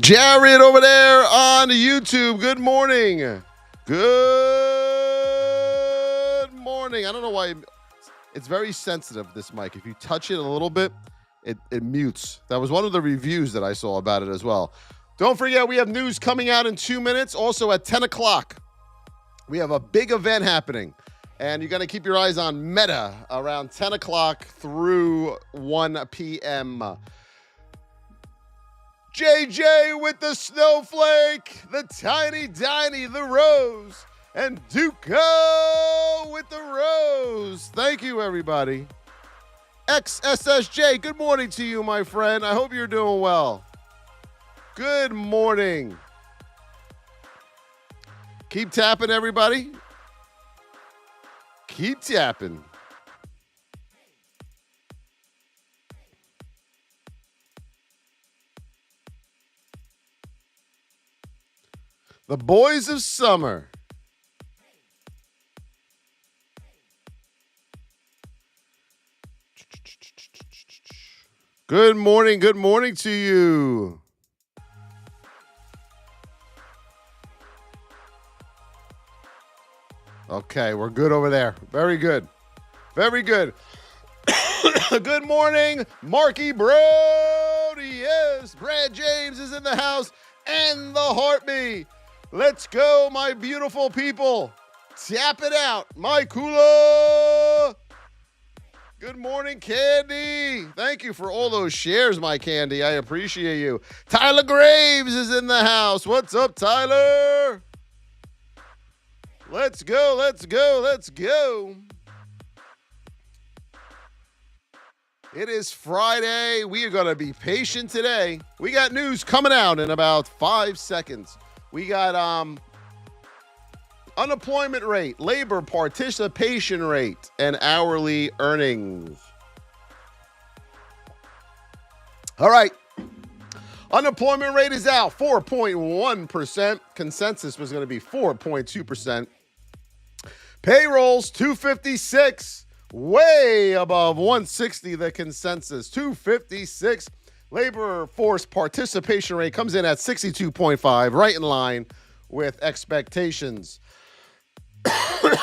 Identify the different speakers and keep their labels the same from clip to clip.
Speaker 1: Jared over there on YouTube. Good morning. Good morning. I don't know why it's very sensitive, this mic. If you touch it a little bit, it mutes. That was one of the reviews that I saw about it as well. Don't forget, we have news coming out in 2 minutes. Also at 10 o'clock, we have a big event happening. And you're going to keep your eyes on Meta around 10 o'clock through 1 p.m. JJ with the snowflake, the tiny, the rose, and Duco with the rose. Thank you, everybody. XSSJ, good morning to you, my friend. I hope you're doing well. Good morning. Keep tapping, everybody. Keep tapping. The boys of summer. Good morning to you. Okay, we're good over there. Very good. Very good. Good morning, Marky Brody. Yes, Brad James is in the house and the heartbeat. Let's go, my beautiful people. Tap it out, my Kula. Good morning, Candy. Thank you for all those shares, my Candy. I appreciate you. Tyler Graves is in the house. What's up, Tyler? Let's go, let's go, let's go. It is Friday. We are going to be patient today. We got news coming out in about 5 seconds. We got unemployment rate, labor participation rate, and hourly earnings. All right. Unemployment rate is out, 4.1%. Consensus was going to be 4.2%. Payrolls, 256, way above 160, the consensus, 256. Labor force participation rate comes in at 62.5, right in line with expectations.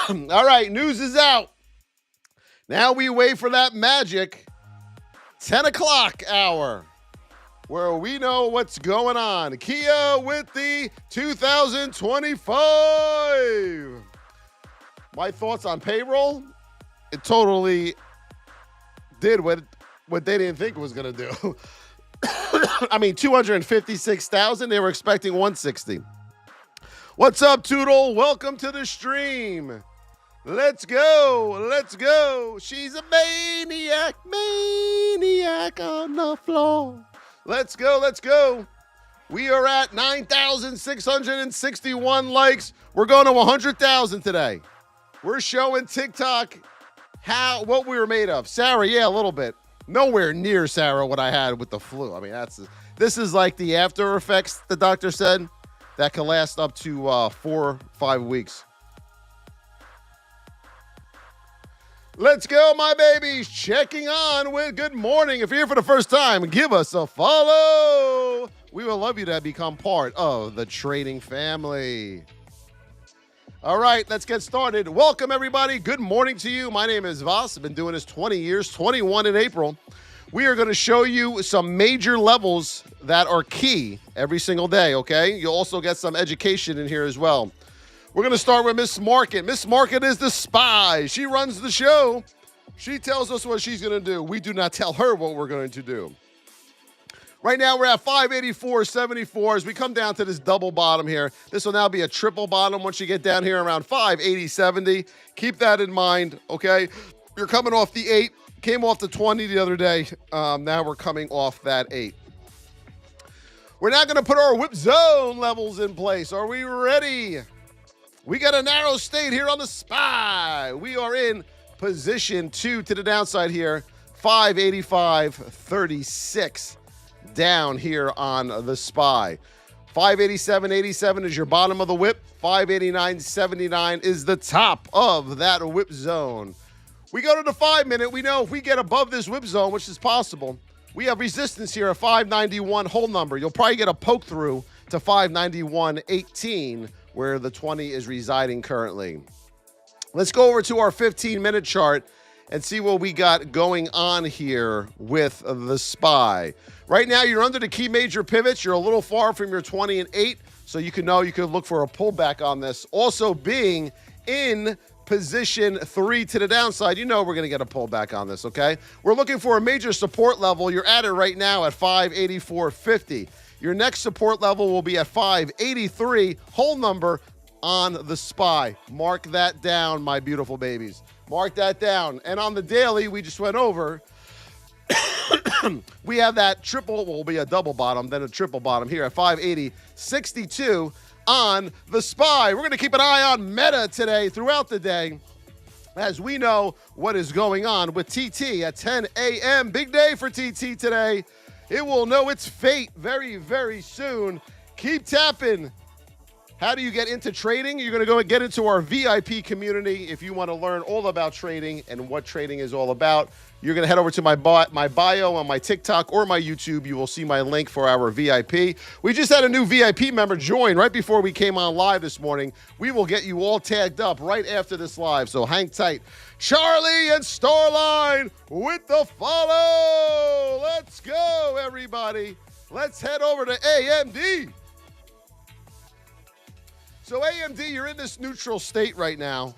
Speaker 1: All right, news is out. Now we wait for that magic 10 o'clock hour where we know what's going on. Kia with the 2025. My thoughts on payroll, it totally did what they didn't think it was going to do. I mean, 256,000. They were expecting 160. What's up, Toodle? Welcome to the stream. Let's go. Let's go. She's a maniac on the floor. Let's go. Let's go. We are at 9,661 likes. We're going to 100,000 today. We're showing TikTok what we were made of. Sarah, yeah, a little bit. Nowhere near, Sarah, what I had with the flu. I mean, this is like the after effects, the doctor said, that can last up to 4 or 5 weeks. Let's go, my babies. Checking on with good morning. If you're here for the first time, give us a follow. We would love you to become part of the trading family. All right, let's get started. Welcome, everybody. Good morning to you. My name is Voss. I've been doing this 20 years, 21 in April. We are going to show you some major levels that are key every single day, okay? You'll also get some education in here as well. We're going to start with Miss Market. Miss Market is the spy. She runs the show. She tells us what she's going to do. We do not tell her what we're going to do. Right now, we're at 584.74 as we come down to this double bottom here. This will now be a triple bottom once you get down here around 580.70. Keep that in mind, okay? You're coming off the 8. Came off the 20 the other day. Now we're coming off that 8. We're now going to put our whip zone levels in place. Are we ready? We got a narrow state here on the SPY. We are in position 2 to the downside here. 585.36 down here on the SPY. 587.87 is your bottom of the whip. 589.79 is the top of that whip zone. We go to the 5 minute. We know if we get above this whip zone, which is possible, We have resistance here at 591 whole number. You'll probably get a poke through to 591.18, where the 20 is residing currently. Let's go over to our 15-minute chart and see what we got going on here with the SPY. Right now, you're under the key major pivots. You're a little far from your 20 and 8, so you could look for a pullback on this. Also being in position 3 to the downside, we're going to get a pullback on this, okay? We're looking for a major support level. You're at it right now at 584.50. Your next support level will be at 583, whole number on the SPY. Mark that down, my beautiful babies. Mark that down. And on the daily, we just went over. We have that triple, will be a double bottom, then a triple bottom here at 580.62 on the SPY. We're going to keep an eye on Meta today throughout the day as we know what is going on with TT at 10 a.m. Big day for TT today. It will know its fate very, very soon. Keep tapping. How do you get into trading? You're going to go and get into our VIP community if you want to learn all about trading and what trading is all about. You're going to head over to my bio on my TikTok or my YouTube. You will see my link for our VIP. We just had a new VIP member join right before we came on live this morning. We will get you all tagged up right after this live, so hang tight. Charlie and Starline with the follow. Let's go, everybody. Let's head over to AMD. So AMD, you're in this neutral state right now.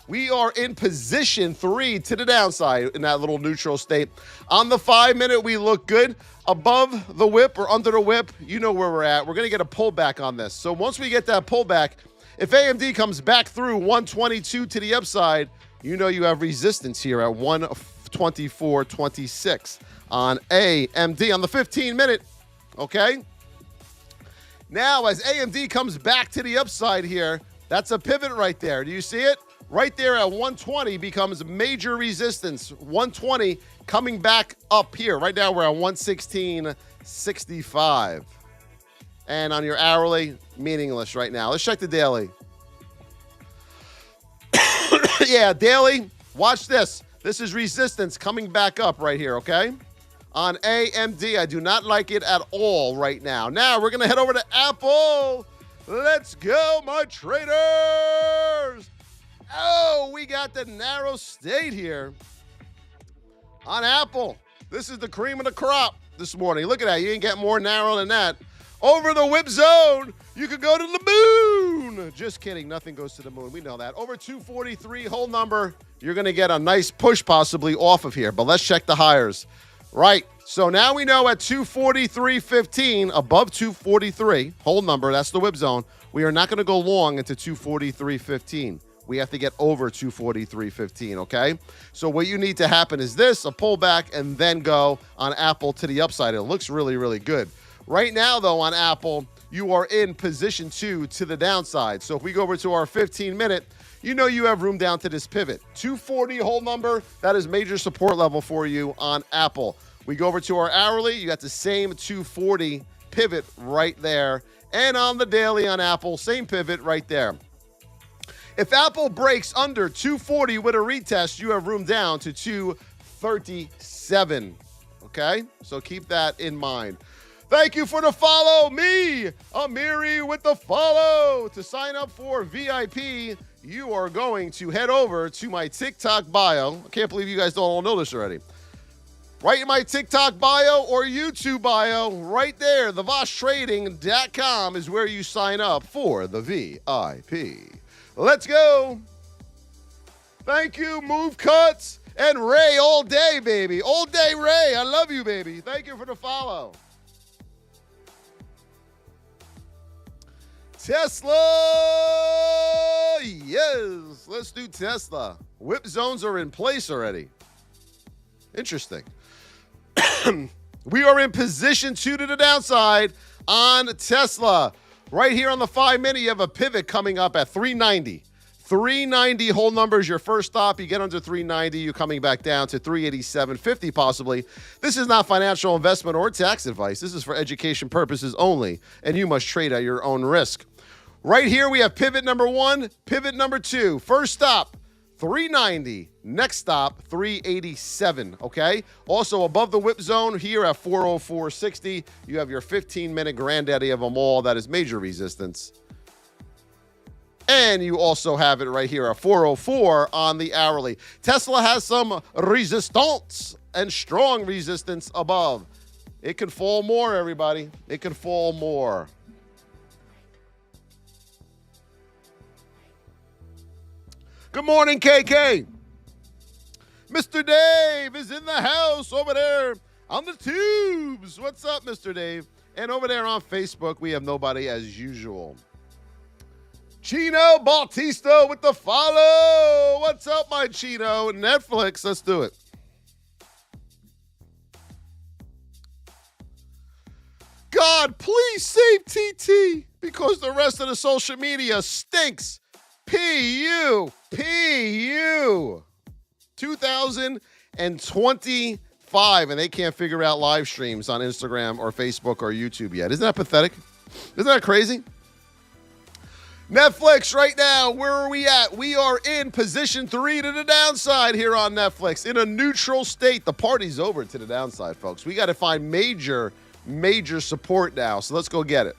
Speaker 1: We are in position 3 to the downside in that little neutral state. On the 5-minute, we look good. Above the whip or under the whip, you know where we're at. We're going to get a pullback on this. So once we get that pullback, if AMD comes back through 122 to the upside, you have resistance here at 124.26 on AMD on the 15-minute, okay? Now, as AMD comes back to the upside here, that's a pivot right there. Do you see it? Right there at 120 becomes major resistance. 120 coming back up here. Right now, we're at 116.65. And on your hourly, meaningless right now. Let's check the daily. Yeah, daily, watch this. This is resistance coming back up right here, okay? On AMD, I do not like it at all right now. Now, we're going to head over to Apple. Let's go, my traders. Oh, we got the narrow state here on Apple. This is the cream of the crop this morning. Look at that. You ain't get more narrow than that. Over the whip zone, you could go to the moon. Just kidding. Nothing goes to the moon. We know that. Over 243, whole number. You're going to get a nice push possibly off of here. But let's check the higher. Right. So now we know at 243.15, above 243, whole number, that's the whip zone, we are not going to go long into 243.15. We have to get over 243.15, okay? So what you need to happen is this, a pullback, and then go on Apple to the upside. It looks really, really good. Right now, though, on Apple, you are in position 2 to the downside. So if we go over to our 15-minute, you have room down to this pivot. 240 whole number, that is major support level for you on Apple. We go over to our hourly, you got the same 240 pivot right there. And on the daily on Apple, same pivot right there. If Apple breaks under 240 with a retest, you have room down to 237. Okay? So keep that in mind. Thank you for the follow. Me, Amiri, with the follow. To sign up for VIP, you are going to head over to my TikTok bio. I can't believe you guys don't all know this already. Right in my TikTok bio or YouTube bio, right there, thevosstrading.com is where you sign up for the VIP. Let's go. Thank you, Move Cuts and Ray all day, baby. All day, Ray. I love you, baby. Thank you for the follow. Tesla. Yes. Let's do Tesla. Whip zones are in place already. Interesting. We are in position 2 to the downside on Tesla. Right here on the 5-minute, you have a pivot coming up at 390. 390 whole number is your first stop. You get under 390, you're coming back down to 387.50 possibly. This is not financial investment or tax advice. This is for education purposes only, and you must trade at your own risk. Right here, we have pivot number 1, pivot number 2. First stop, 390. Next stop, 387, okay? Also, above the whip zone here at 404.60, you have your 15-minute granddaddy of them all. That is major resistance. And you also have it right here at 404 on the hourly. Tesla has some resistance and strong resistance above. It can fall more, everybody. It can fall more. Good morning, KK. Mr. Dave is in the house over there on the tubes. What's up, Mr. Dave? And over there on Facebook, we have nobody as usual. Chino Bautista with the follow. What's up, my Chino? Netflix, let's do it. God, please save TT because the rest of the social media stinks. P.U. 2025, and they can't figure out live streams on Instagram or Facebook or YouTube yet. Isn't that pathetic? Isn't that crazy? Netflix right now, where are we at? We are in position 3 to the downside here on Netflix in a neutral state. The party's over to the downside, folks. We got to find major support now, so let's go get it.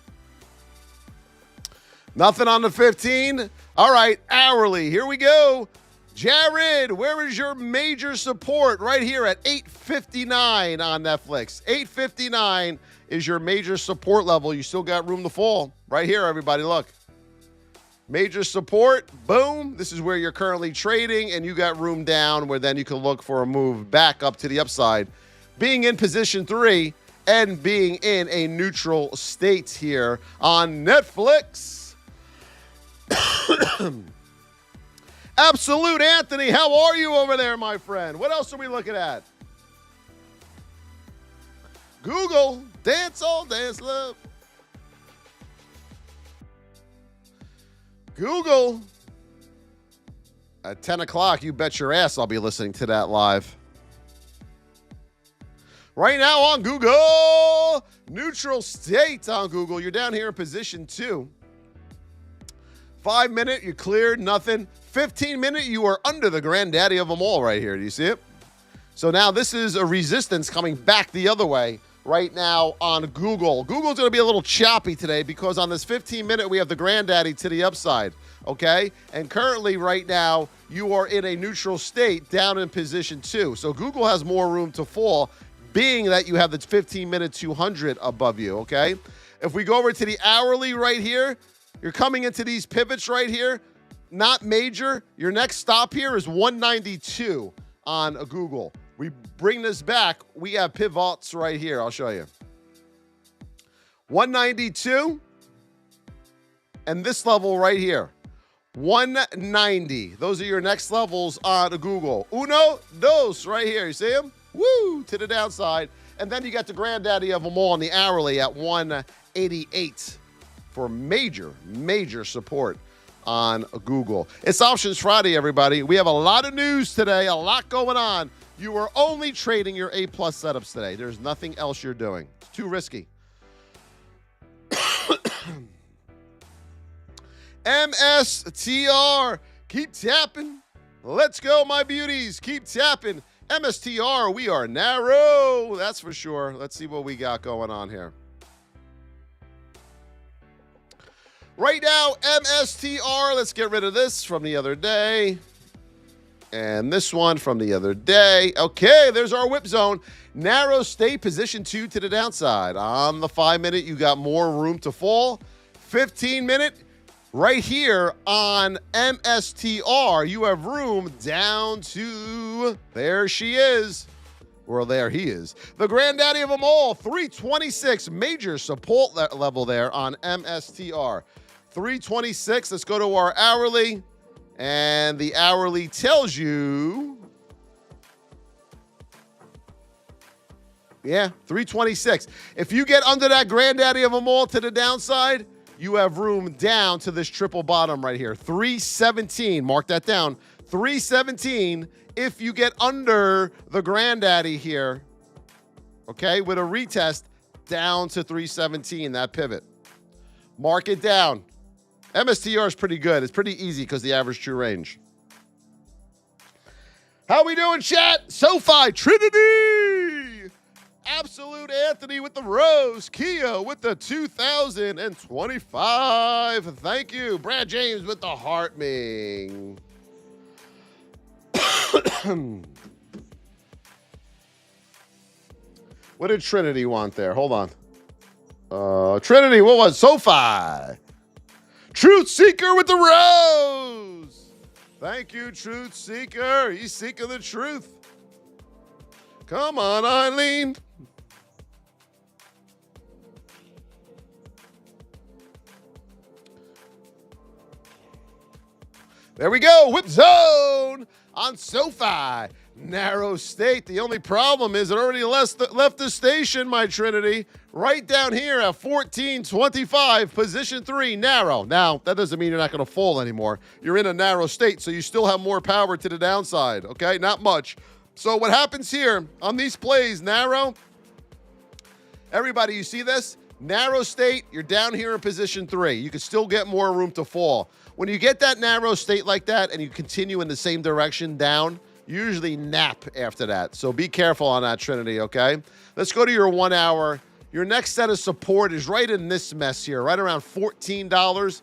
Speaker 1: Nothing on the 15. All right, hourly. Here we go. Jared, where is your major support? Right here at 859 on Netflix. 859 is your major support level. You still got room to fall. Right here, everybody, look. Major support, boom. This is where you're currently trading, and you got room down where then you can look for a move back up to the upside. Being in position 3 and being in a neutral state here on Netflix. Absolute Anthony, how are you over there, my friend? What else are we looking at? Google, dance all, dance love. Google, at 10 o'clock, you bet your ass I'll be listening to that live. Right now on Google, neutral state on Google. You're down here in position 2. 5 minute, you cleared, nothing. 15 minute, you are under the granddaddy of them all right here. Do you see it? So now this is a resistance coming back the other way right now on Google. Google's going to be a little choppy today because on this 15 minute, we have the granddaddy to the upside, okay? And currently right now, you are in a neutral state down in position 2. So Google has more room to fall, being that you have the 15 minute 200 above you, okay? If we go over to the hourly right here, you're coming into these pivots right here, not major. Your next stop here is 192 on Google. We bring this back. We have pivots right here. I'll show you. 192 and this level right here. 190. Those are your next levels on Google. Uno, dos right here. You see them? Woo, to the downside. And then you got the granddaddy of them all on the hourly at 188. For major support on Google. It's Options Friday, everybody. We have a lot of news today, a lot going on. You are only trading your A+ setups today. There's nothing else you're doing. It's too risky. MSTR, keep tapping. Let's go, my beauties. Keep tapping. MSTR, we are narrow. That's for sure. Let's see what we got going on here. Right now, MSTR, let's get rid of this from the other day. And this one from the other day. Okay, there's our whip zone. Narrow state, position 2 to the downside. On the 5 minute, you got more room to fall. 15 minute, right here on MSTR, you have room down to, there she is. Or there he is. The granddaddy of them all, 326, major support level there on MSTR. 326, let's go to our hourly. And the hourly tells you, yeah, 326. If you get under that granddaddy of them all to the downside, you have room down to this triple bottom right here. 317, mark that down. 317 if you get under the granddaddy here, okay, with a retest down to 317, that pivot. Mark it down. MSTR is pretty good. It's pretty easy because the average true range. How we doing, chat? Sofi, Trinity. Absolute Anthony with the rose. Kia with the 2025. Thank you. Brad James with the heartming. What did Trinity want there? Hold on. Trinity, what was Sofi? Truth Seeker with the rose. Thank you, Truth Seeker. He's seeking the truth. Come on, Eileen. There we go. Whip zone on Sofi. Narrow state. The only problem is it already left the station, my Trinity. Right down here at 1425, position 3, narrow. Now, that doesn't mean you're not going to fall anymore. You're in a narrow state, so you still have more power to the downside, okay? Not much. So what happens here on these plays, narrow, everybody, you see this? Narrow state, you're down here in position 3. You can still get more room to fall. When you get that narrow state like that and you continue in the same direction down, you usually nap after that. So be careful on that, Trinity, okay? Let's go to your 1 hour. Your next set of support is right in this mess here, right around $14.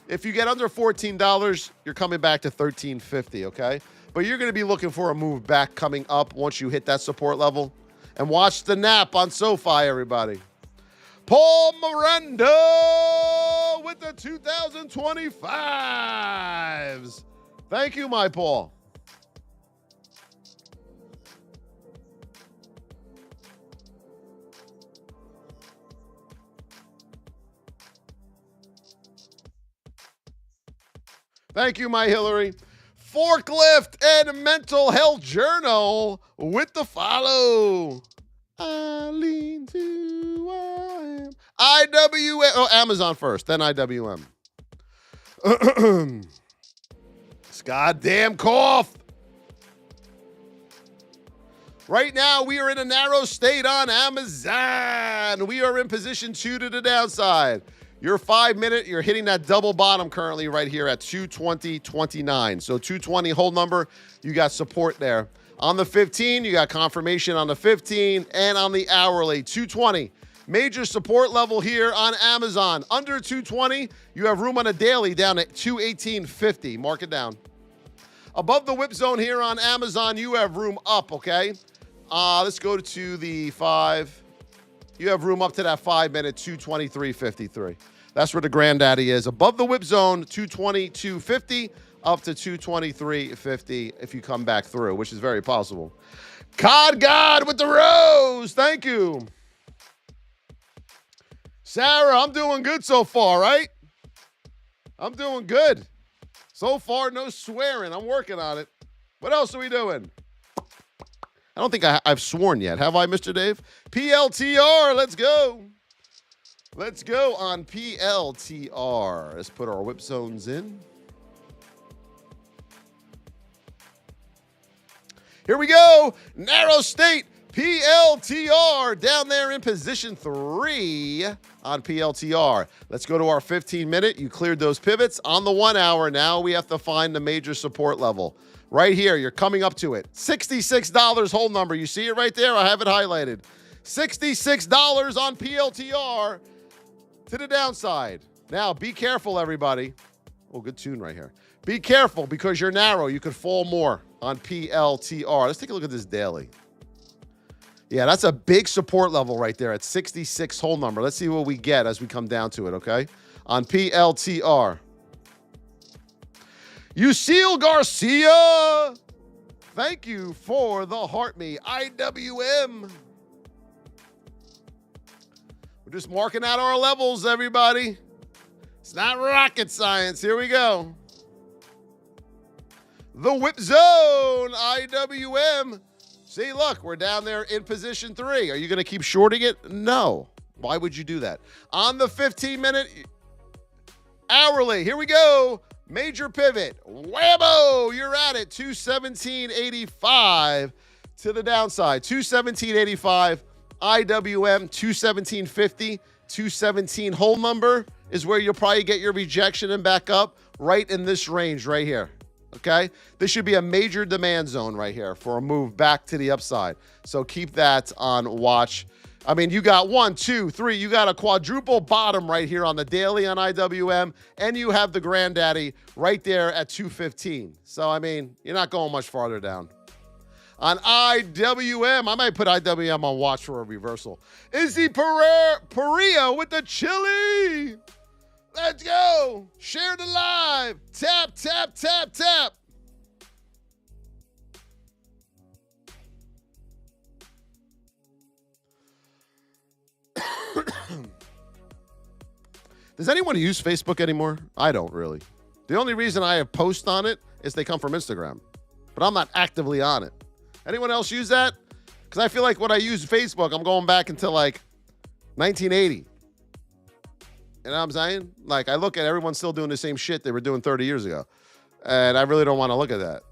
Speaker 1: If you get under $14, you're coming back to $13.50, okay? But you're going to be looking for a move back coming up once you hit that support level. And watch the nap on Sofi, everybody. Paul Miranda with the 2025s. Thank you, my Paul. Thank you, my Hillary. Forklift and Mental Health Journal with the follow. I lean to IWM. Oh, Amazon first, then IWM. This goddamn cough. Right now, we are in a narrow state on Amazon. We are in position 2 to the downside. Your 5 minute, you're hitting that double bottom currently right here at 220.29. So 220 hold number, you got support there. On the 15, you got confirmation on the 15 and on the hourly, 220. Major support level here on Amazon. Under 220, you have room on a daily down at 218.50. Mark it down. Above the whip zone here on Amazon, you have room up, okay? Let's go to the 5. You have room up to that 5 minute, 223.53. That's where the granddaddy is. Above the whip zone, 222.50 up to 223.50 if you come back through, which is very possible. God with the rose. Thank you. Sarah, I'm doing good so far, right? I'm doing good. So far, no swearing. I'm working on it. What else are we doing? I don't think I've sworn yet. Have I, Mr. Dave? PLTR, let's go. Let's go on PLTR. Let's put our whip zones in. Here we go. Narrow state, PLTR down there in position 3 on PLTR. Let's go to our 15 minute. You cleared those pivots on the 1 hour. Now we have to find the major support level. Right here, you're coming up to it. $66 hold number. You see it right there? I have it highlighted. $66 on PLTR to the downside. Now, be careful, everybody. Oh, good tune right here. Be careful because you're narrow. You could fall more on PLTR. Let's take a look at this daily. Yeah, that's a big support level right there at 66 hold number. Let's see what we get as we come down to it, okay? On PLTR. Yusil Garcia, thank you for the heart me. IWM. We're just marking out our levels, everybody. It's not rocket science. Here we go. The whip zone, IWM. See, look, we're down there in position 3. Are you going to keep shorting it? No. Why would you do that? On the 15-minute hourly, here we go. Major pivot. Whammo! You're at it. 217.85 to the downside. 217.85. IWM 217.50. 217 hold number is where you'll probably get your rejection and back up right in this range right here. Okay? This should be a major demand zone right here for a move back to the upside. So keep that on watch. I mean, you got 1, 2, 3. You got a quadruple bottom right here on the daily on IWM, and you have the granddaddy right there at 215. So, I mean, you're not going much farther down. On IWM, I might put IWM on watch for a reversal. Izzy Perea with the chili. Let's go. Share the live. Tap, tap, tap, tap. Does anyone use Facebook anymore? I don't really. The only reason I have posts on it is they come from Instagram, but I'm not actively on it. Anyone else use that? Because I feel like when I use Facebook, I'm going back into like 1980. You know what I'm saying? Like, I look at everyone still doing the same shit they were doing 30 years ago. And I really don't want to look at that.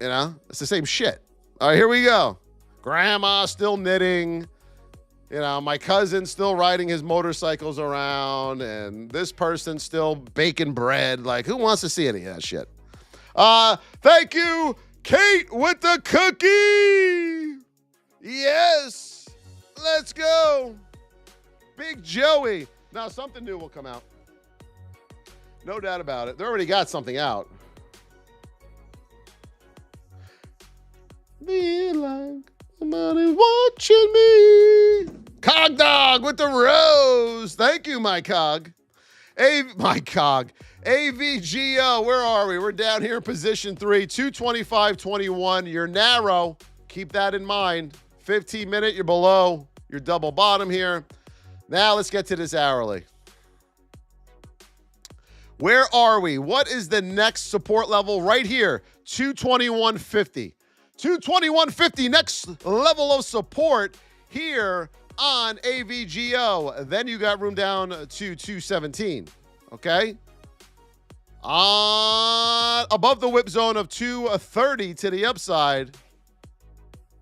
Speaker 1: You know? It's the same shit. All right, here we go. Grandma still knitting. You know, my cousin still riding his motorcycles around. And this person still baking bread. Like, who wants to see any of that shit? Thank you, Kate, with the cookie. Yes. Let's go. Big Joey. Now, something new will come out. No doubt about it. They already got something out. Be like somebody watching me. Cog Dog with the rose. Thank you, my cog. My cog. AVGO, where are we? We're down here in position 3, 225.21. You're narrow. Keep that in mind. 15-minute, you're below your double bottom here. Now let's get to this hourly. Where are we? What is the next support level? Right here, 221.50. 221.50, next level of support here on AVGO. Then you got room down to 217, okay? Above the whip zone of 230 to the upside.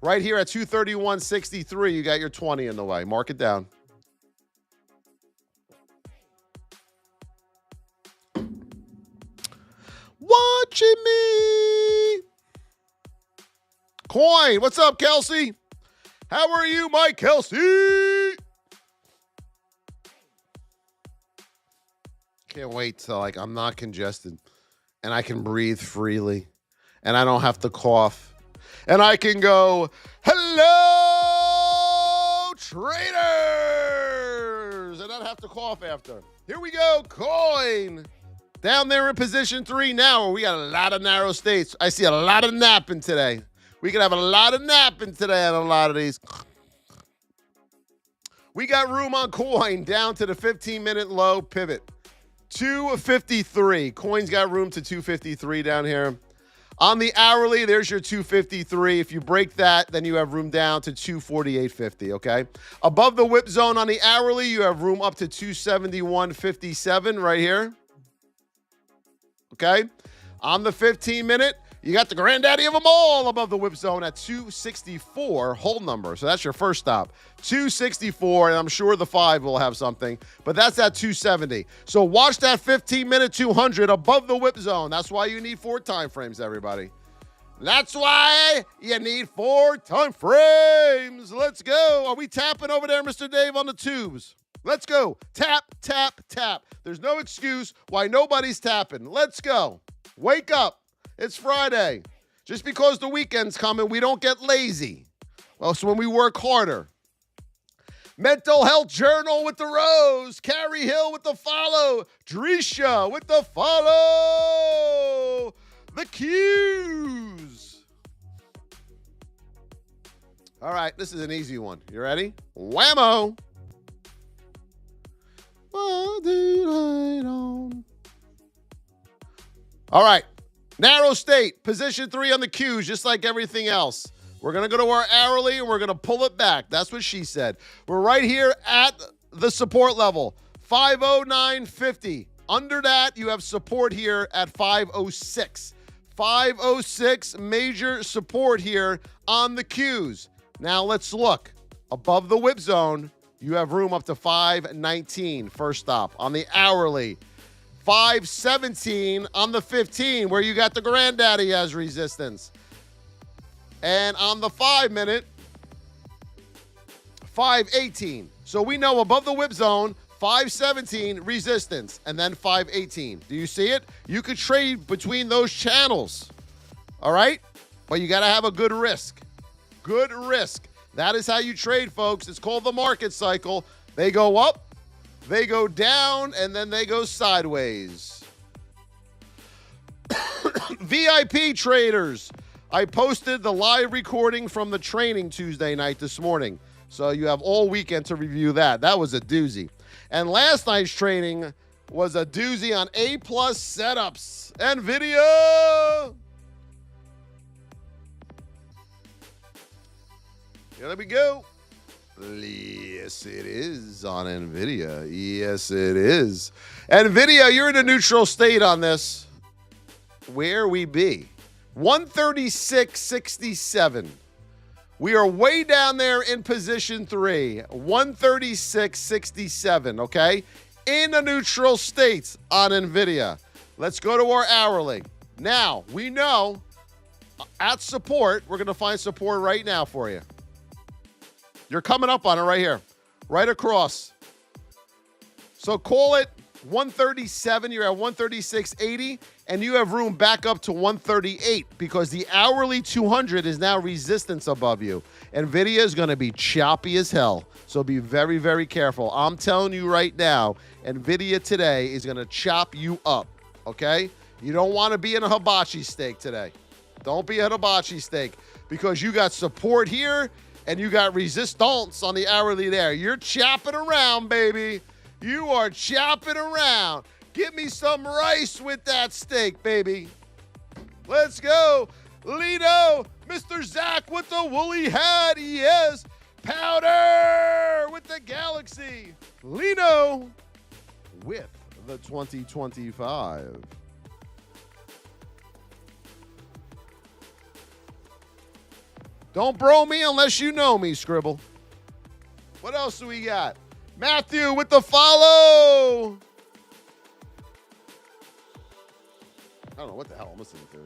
Speaker 1: Right here at 231.63, you got your 20 in the way. Mark it down. Watching me. Coin, what's up, Kelsey? How are you, Mike Kelsey? Can't wait till I'm not congested and I can breathe freely and I don't have to cough and I can go, hello, traders, and not have to cough after. Here we go, coin. Down there in position 3 now, we got a lot of narrow states. I see a lot of napping today. We can have a lot of napping today on a lot of these. We got room on coin down to the 15-minute low pivot. 253. Coin's got room to 253 down here. On the hourly, there's your 253. If you break that, then you have room down to 248.50, okay? Above the whip zone on the hourly, you have room up to 271.57 right here. Okay? On the 15-minute, you got the granddaddy of them all above the whip zone at 264, hold number. So that's your first stop. 264, and I'm sure the 5 will have something, but that's at 270. So watch that 15-minute 200 above the whip zone. That's why you need 4 time frames, everybody. That's why you need 4 time frames. Let's go. Are we tapping over there, Mr. Dave, on the tubes? Let's go. Tap, tap, tap. There's no excuse why nobody's tapping. Let's go. Wake up. It's Friday. Just because the weekend's coming, we don't get lazy. Well, so when we work harder. Mental Health Journal with the rose. Carrie Hill with the follow. Drisha with the follow. The cues. All right, this is an easy one. You ready? Whammo. What did I know? All right. Narrow state, position 3 on the cues, just like everything else. We're going to go to our hourly, and we're going to pull it back. That's what she said. We're right here at the support level, 509.50. Under that, you have support here at 506. 506, major support here on the cues. Now let's look. Above the whip zone, you have room up to 519, first stop. On the hourly, 517 on the 15, where you got the granddaddy as resistance. And on the 5-minute, 518. So we know above the whip zone, 517 resistance, and then 518. Do you see it? You could trade between those channels. All right? But you got to have a good risk. Good risk. That is how you trade, folks. It's called the market cycle. They go up, they go down, and then they go sideways. VIP traders. I posted the live recording from the training Tuesday night this morning. So you have all weekend to review that. That was a doozy. And last night's training was a doozy on A-plus setups. Nvidia. Here we go. Yes, it is on Nvidia. Yes, it is. Nvidia, you're in a neutral state on this. Where we be? 136.67. We are way down there in position 3. 136.67, okay? In a neutral state on Nvidia. Let's go to our hourly. Now, we know at support, we're going to find support right now for you. You're coming up on it right here, right across. So call it 137. You're at 136.80, and you have room back up to 138 because the hourly 200 is now resistance above you. Nvidia is going to be choppy as hell, so be very, very careful. I'm telling you right now, Nvidia today is going to chop you up, okay? You don't want to be in a hibachi steak today. Don't be a hibachi steak because you got support here, and you got resistance on the hourly there. You're chopping around, baby. You are chopping around. Give me some rice with that steak, baby. Let's go. Lino, Mr. Zach with the woolly hat. Yes. Powder with the Galaxy. Lino with the 2025. Don't bro me unless you know me, Scribble. What else do we got? Matthew with the follow. I don't know what the hell I'm listening to.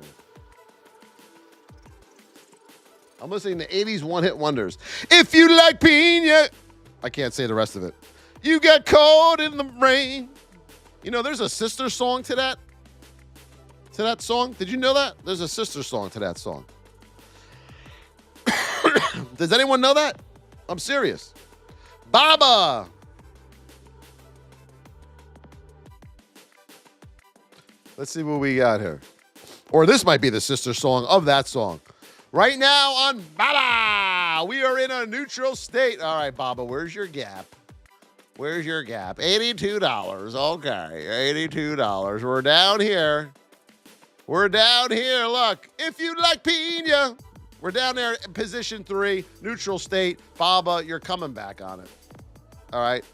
Speaker 1: I'm listening to 80s one-hit wonders. If you like pina. I can't say the rest of it. You got caught in the rain. You know, there's a sister song to that. To that song. Did you know that? There's a sister song to that song. Does anyone know that? I'm serious. Baba. Let's see what we got here. Or this might be the sister song of that song. Right now on Baba, we are in a neutral state. All right, Baba, where's your gap? Where's your gap? $82. Okay, $82. We're down here. We're down here. Look, if you like pina. We're down there in position 3, neutral state. Baba, you're coming back on it. All right?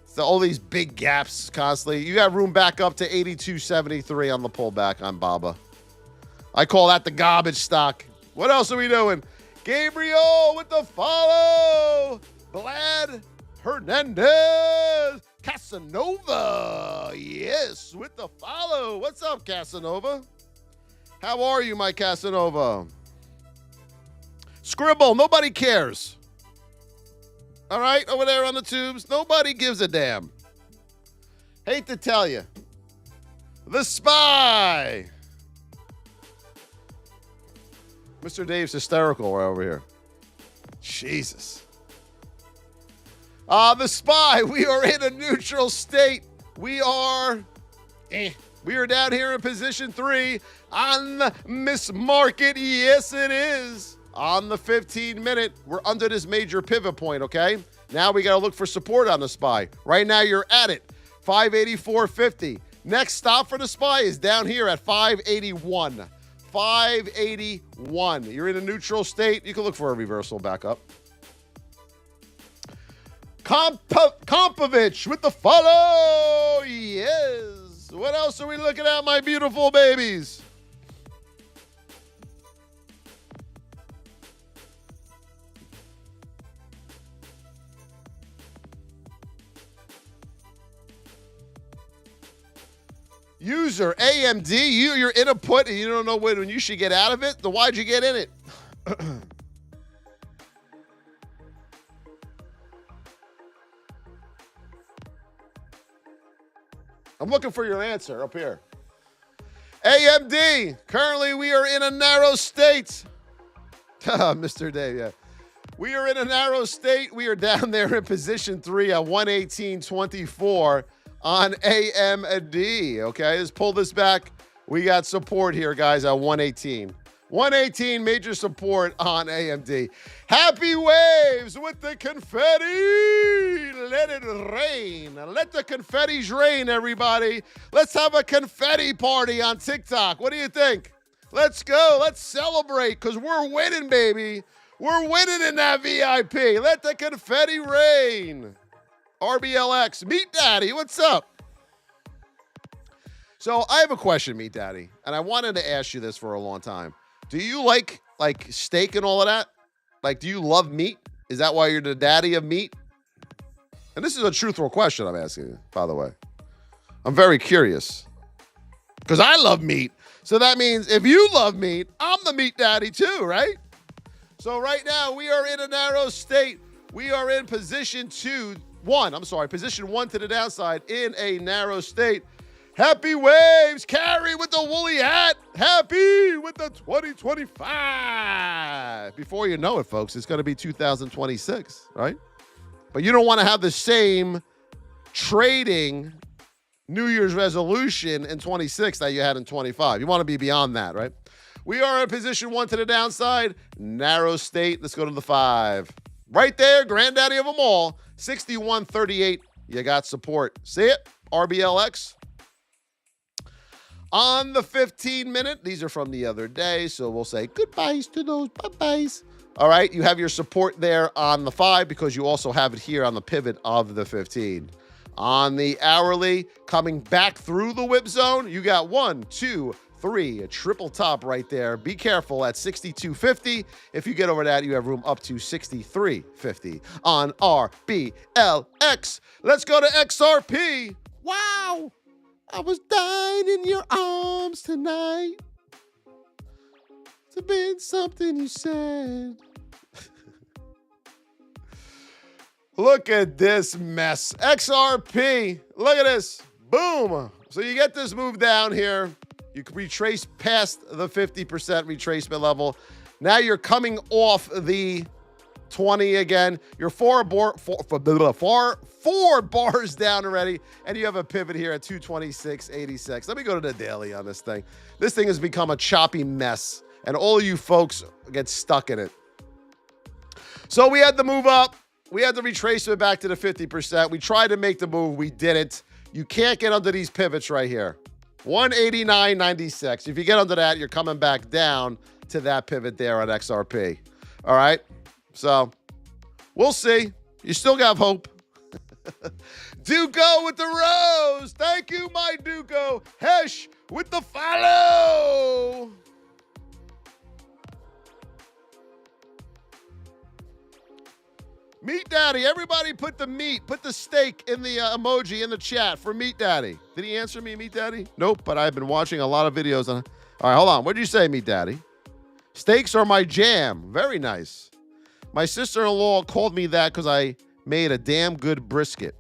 Speaker 1: So all these big gaps constantly. You got room back up to 82.73 on the pullback on Baba. I call that the garbage stock. What else are we doing? Gabriel with the follow. Vlad Hernandez. Casanova. Yes, with the follow. What's up, Casanova? How are you, my Casanova? Scribble, nobody cares. All right, over there on the tubes, nobody gives a damn. Hate to tell you. The Spy. Mr. Dave's hysterical right over here. Jesus. The Spy, we are in a neutral state. We are down here in position 3 on the Miss Market. Yes, it is. On the 15-minute, we're under this major pivot point, okay? Now we got to look for support on the Spy. Right now, you're at it, 584.50. Next stop for the Spy is down here at 581. 581. You're in a neutral state. You can look for a reversal back up. Kompovich with the follow. Yes. What else are we looking at, my beautiful babies? User AMD, you're in a put and you don't know when you should get out of it. Then why'd you get in it? I'm looking for your answer up here. AMD, currently we are in a narrow state. Mr. Dave, yeah. We are in a narrow state. We are down there in position 3 at 118.24 on AMD. Okay, let's pull this back. We got support here, guys, at 118. 118, major support on AMD. Happy waves with the confetti. Let it rain. Let the confettis rain, everybody. Let's have a confetti party on TikTok. What do you think? Let's go. Let's celebrate because we're winning, baby. We're winning in that VIP. Let the confetti rain. Rblx, Meat Daddy, what's up? So I have a question, Meat Daddy, and I wanted to ask you this for a long time. Do you like steak and all of that? Like, do you love meat? Is that why you're the daddy of meat? And this is a truthful question I'm asking you, by the way. I'm very curious. Because I love meat. So that means if you love meat, I'm the meat daddy too, right? So right now, we are in a narrow state. We are in position position 1 to the downside in a narrow state. Happy waves, Carrie with the woolly hat. Happy with the 2025. Before you know it, folks, it's going to be 2026, right? But you don't want to have the same trading New Year's resolution in 26 that you had in 25. You want to be beyond that, right? We are in position 1 to the downside. Narrow state. Let's go to the 5. Right there, granddaddy of them all. 61.38. You got support. See it? Rblx. On the 15-minute, these are from the other day, so we'll say goodbyes to those bye-byes. All right, you have your support there on the 5 because you also have it here on the pivot of the 15. On the hourly, coming back through the whip zone, you got 1, 2, 3, a triple top right there. Be careful at 62.50. If you get over that, you have room up to 63.50 on Rblx. Let's go to XRP. Wow. I was dying in your arms tonight. It's been something you said. Look at this mess. XRP. Look at this. Boom. So you get this move down here. You can retrace past the 50% retracement level. Now you're coming off the 20 again. You're four bars down already, and you have a pivot here at 226.86. Let me go to the daily on this thing. This thing has become a choppy mess, and all of you folks get stuck in it. So we had the move up. We had the retracement back to the 50%. We tried to make the move. We didn't. You can't get under these pivots right here. 189.96. If you get under that, you're coming back down to that pivot there on XRP. All right? So we'll see. You still got hope. Duco with the rose. Thank you, my Duco. Hesh with the follow. Meat Daddy. Everybody put the meat, put the steak in the emoji in the chat for Meat Daddy. Did he answer me, Meat Daddy? Nope, but I've been watching a lot of videos on. All right, hold on. What did you say, Meat Daddy? Steaks are my jam. Very nice. My sister-in-law called me that because I made a damn good brisket.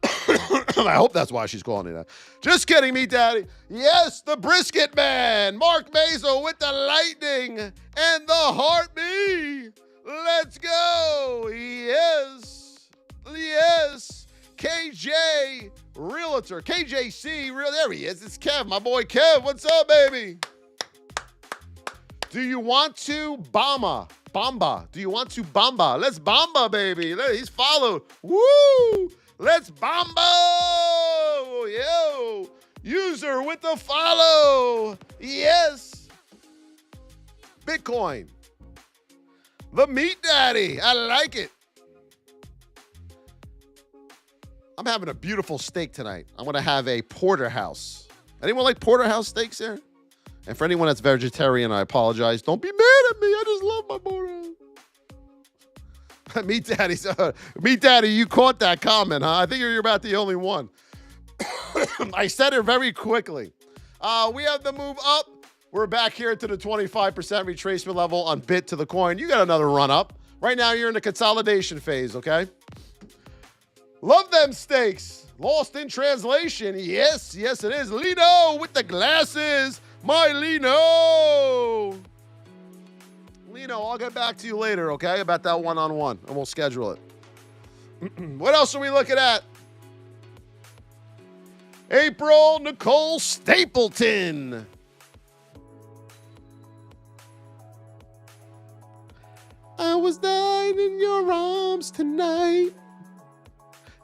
Speaker 1: I hope that's why she's calling me that. Just kidding, Meat Daddy. Yes, the brisket man. Mark Mazo with the lightning and the heartbeat. Let's go. Yes. Yes. KJ Realtor. KJC. There he is. It's Kev, my boy Kev. What's up, baby? Do you want to Bamba? Do you want to Bamba? Let's Bamba, baby. He's followed. Woo! Let's Bamba! Yo! User with the follow. Yes. Bitcoin. The Meat Daddy. I like it. I'm having a beautiful steak tonight. I'm going to have a porterhouse. Anyone like porterhouse steaks here? And for anyone that's vegetarian, I apologize. Don't be mad at me. I just love my porterhouse. Meat Daddy, you caught that comment, huh? I think you're about the only one. I said it very quickly. We have the move up. We're back here to the 25% retracement level on bit to the coin. You got another run up. Right now, you're in the consolidation phase, okay? Love them stakes. Lost in translation. Yes, yes, it is. Lino with the glasses. My Lino. Lino, I'll get back to you later, okay, about that one-on-one, and we'll schedule it. What else are we looking at? April Nicole Stapleton. I was dying in your arms tonight.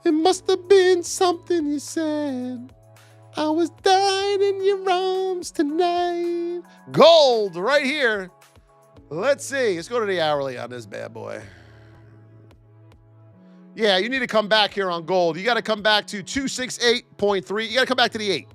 Speaker 1: It must have been something you said. I was dying in your arms tonight. Gold right here. Let's see. Let's go to the hourly on this bad boy. Yeah, you need to come back here on gold. You got to come back to 268.3. You got to come back to the 8.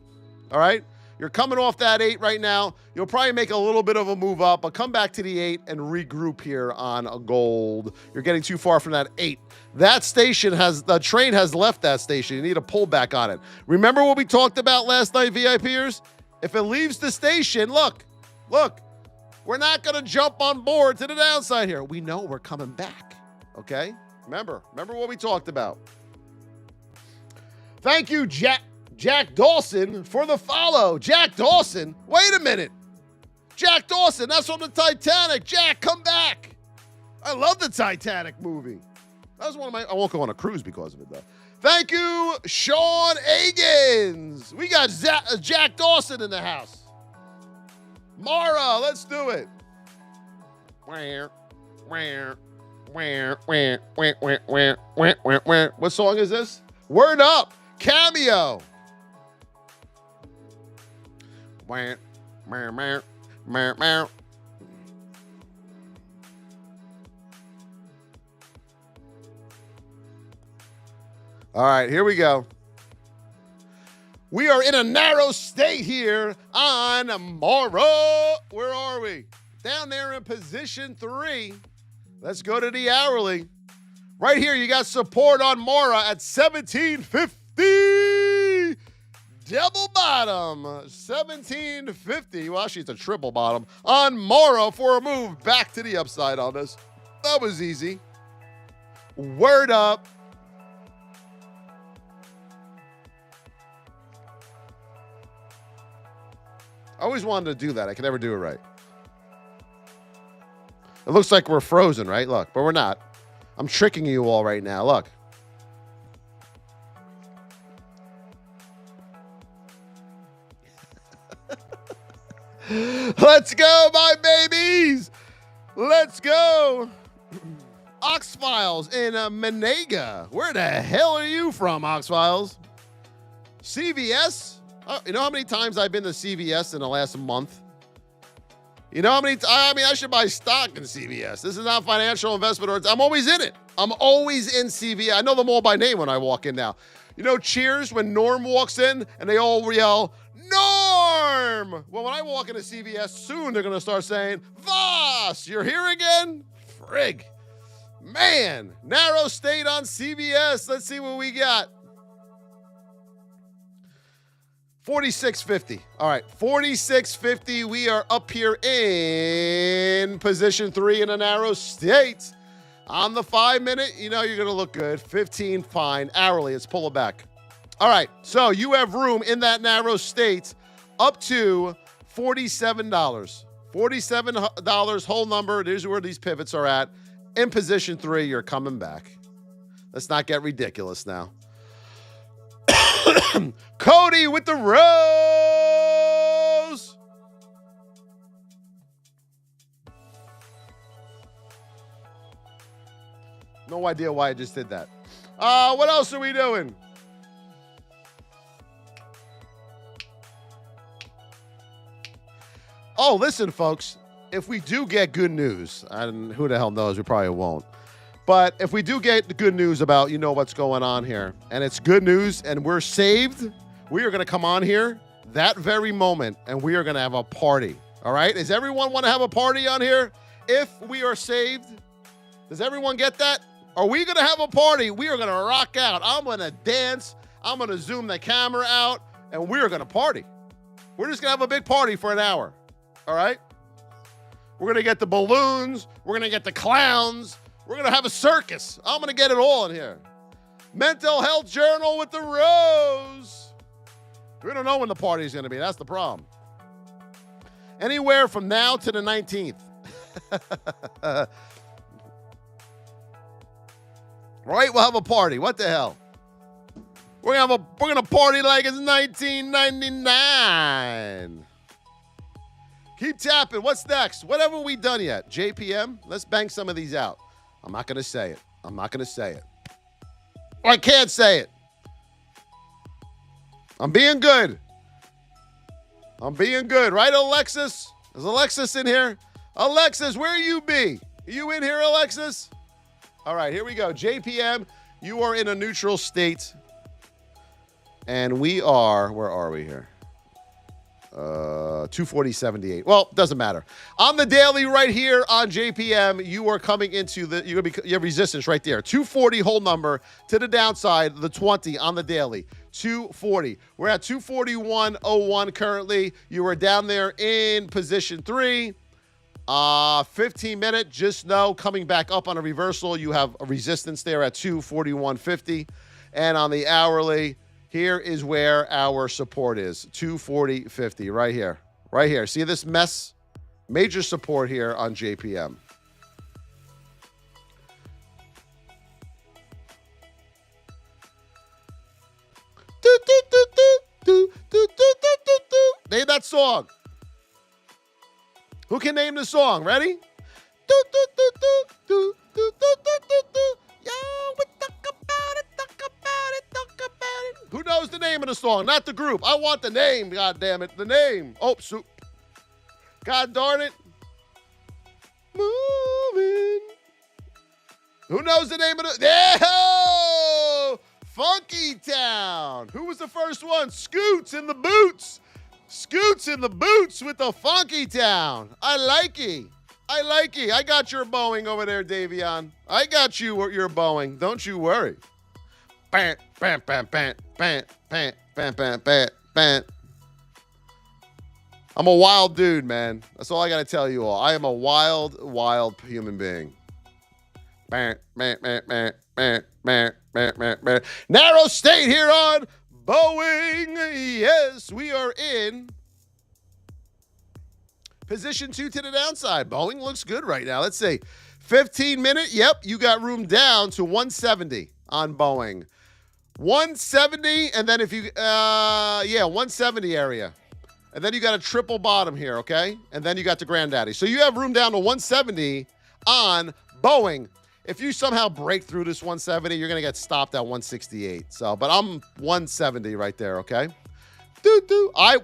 Speaker 1: All right? You're coming off that 8 right now. You'll probably make a little bit of a move up, but come back to the 8 and regroup here on a gold. You're getting too far from that 8. That station the train has left that station. You need to pull back on it. Remember what we talked about last night, VIPers? If it leaves the station, look, we're not going to jump on board to the downside here. We know we're coming back, okay? Remember what we talked about. Thank you, Jack Dawson, for the follow. Jack Dawson? Wait a minute. Jack Dawson, that's from the Titanic. Jack, come back. I love the Titanic movie. That was one of my... I won't go on a cruise because of it, though. Thank you, Sean Agins. We got Jack Dawson in the house. Mora, let's do it. What song is this? Word Up. Cameo. All right, here we go. We are in a narrow state here on Mora. Where are we? Down there in position 3. Let's go to the hourly. Right here, you got support on Mora at 1750. Double bottom, 1750. Well, actually, it's a triple bottom on Mora for a move back to the upside on this. That was easy. Word up. I always wanted to do that. I can never do it right. It looks like we're frozen, right? Look, but we're not. I'm tricking you all right now. Look. Let's go, my babies. Let's go. Ox Files in Menega. Where the hell are you from, Ox Files? CVS? You know how many times I've been to CVS in the last month? You know how many? I should buy stock in CVS. This is not financial investment. I'm always in it. I'm always in CVS. I know them all by name when I walk in now. You know, Cheers when Norm walks in and they all yell, Norm! Well, when I walk into CVS, soon they're going to start saying, Voss, you're here again? Frig. Man, narrow state on CVS. Let's see what we got. 46.50. All right, 46.50. We are up here in position 3 in a narrow state. On the 5-minute, you know you're going to look good. 15, fine. Hourly, let's pull it back. All right, so you have room in that narrow state up to $47. $47 whole number. There's where these pivots are at. In position 3, you're coming back. Let's not get ridiculous now. Cody with the rose. No idea why I just did that. What else are we doing? Oh, listen, folks. If we do get good news, and who the hell knows, we probably won't. But if we do get the good news about, what's going on here, and it's good news and we're saved, we are going to come on here that very moment and we are going to have a party. All right? Does everyone want to have a party on here? If we are saved, does everyone get that? Are we going to have a party? We are going to rock out. I'm going to dance. I'm going to zoom the camera out. and we're going to party. We're just going to have a big party for an hour, all right? We're going to get the balloons. We're going to get the clowns. We're going to have a circus. I'm going to get it all in here. Mental health journal with the Rose. We don't know when the party is going to be. That's the problem. Anywhere from now to the 19th. Right? We'll have a party. What the hell? We're gonna party like it's 1999. Keep tapping. What's next? What haven't we done yet? JPM? Let's bang some of these out. I'm not gonna say it. I'm not gonna say it. I can't say it. I'm being good. I'm being good, right, Alexis? Is Alexis in here? Alexis, where you be? Are you in here, Alexis? All right, here we go. JPM, you are in a neutral state. And we are, where are we here? 240.78. Well, doesn't matter. On the daily right here on JPM, you are coming into you have resistance right there. 240 whole number to the downside, the 20 on the daily. 240. We're at 241.01 currently. You are down there in position 3. 15-minute, just know, coming back up on a reversal, you have a resistance there at 241.50. And on the hourly, here is where our support is, 240.50, right here. Right here. See this mess? Major support here on JPM. Name that song. Who can name the song? Ready? Who knows the name of the song? Not the group. I want the name, God damn it. The name. Oh, soup. God darn it. Moving. Who knows the name of the... Yeah! Funky Town. Who was the first one? Scoots in the Boots. Scoots in the Boots with the Funky Town. I like it. I like it. I got your Boeing over there, Davion. I got you your Boeing. Don't you worry. Bam, bam, bam, bam, bam, bam, bam, bam, bam, bam. I'm a wild dude, man. That's all I got to tell you all. I am a wild, wild human being. Bam, bam, bam, bam, bam, bam, bam, bam, bam. Narrow state here on Boeing. Yes, we are in position 2 to the downside. Boeing looks good right now. Let's see. 15-minute. Yep, you got room down to 170 on Boeing. 170, and then if you, 170 area. And then you got a triple bottom here, okay? And then you got the granddaddy. So you have room down to 170 on Boeing. If you somehow break through this 170, you're going to get stopped at 168. So, but I'm 170 right there, okay?